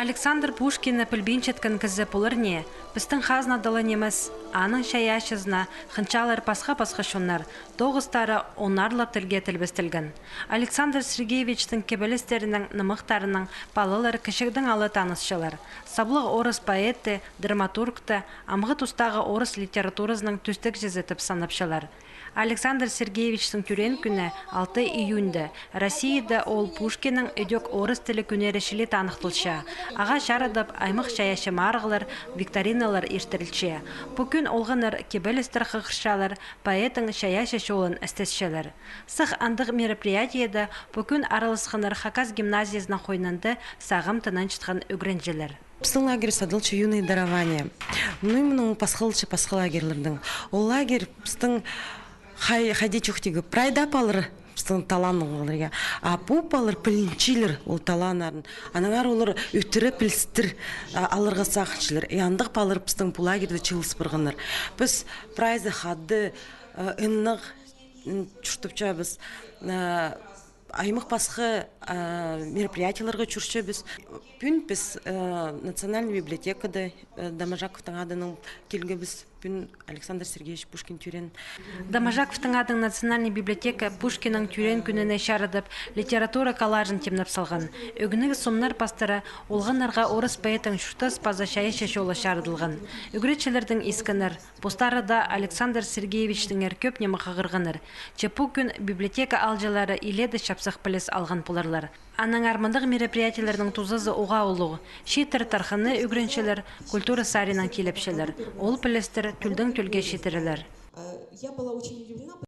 Александр Пушкин пілбенчеткін кізі пулырне, біздің хазна дылынеміз, аның шаяшызна, хынчалар пасха шонар, тоғыстары онарлы тілге тілбістілгін. Александр Сергеевичтің кебелестерінің нымықтарының балылар кішігдің алы танысшылар. Саблық орыс поэты, драматургты, амғы тұстағы орыс литературасының түстік жезетіп санапшылар. Александр Сергеевичтің түрен күні 6 июньді Россияда ол Пушкиннің өдек орыс тілі күнерешілі танықтылша. Аға шарадып аймық шаяшы марғылар, викториналар ештірілче. Бүкін олғыныр кебелестір қықыршалар, поэтің шаяшы шолын әстесшелер. Сық андық мероприятиеда бүкін аралысқыныр Хакас гимназиясына қойнанды сағым тынанчытқан үгренжелер. Біздің лагерь садылчы юные дарования. Именно пасхалчы лагерлердің. Ол лагерь біздің хайдечуқтегі прайда палыр біздің таланыңылырға. А бұл палыр пілінчилер ол таланарын. Анаңар олар өттірі пілістір алырға сақыншылар. Яндық палыр біздің бұл лагерді чылыс бірғыныр. Біз прайзы хады ұннық чүртіпча біз аймық басқы мероприятияларға жүрші біз. Бүн біз национальный библиотекада Дамажаковтың адының келге біз бүн Александр Сергеевич Пушкин түрен. Дамажаковтың адың национальный библиотека Пушкинның түрен күніне шарыдып литература коллажын темнап салған. Үгінігі сомнар пастыры олғанарға орыс поэтің шүртас паза шайышы жолы шарыдылған. Үгіретшілердің искінір, постары да Александр Сергеевичтің көп немі қағырғаныр. Чепу күн библиотека алжалары иледі шапсық піліс алған пуларлар. Аның армандық мероприятиялардың тузазы оға олуғы. Шетір тарханы үгіреншілер, культура саринан келепшілер. Ол пілістер түлдің түлге шетірілер.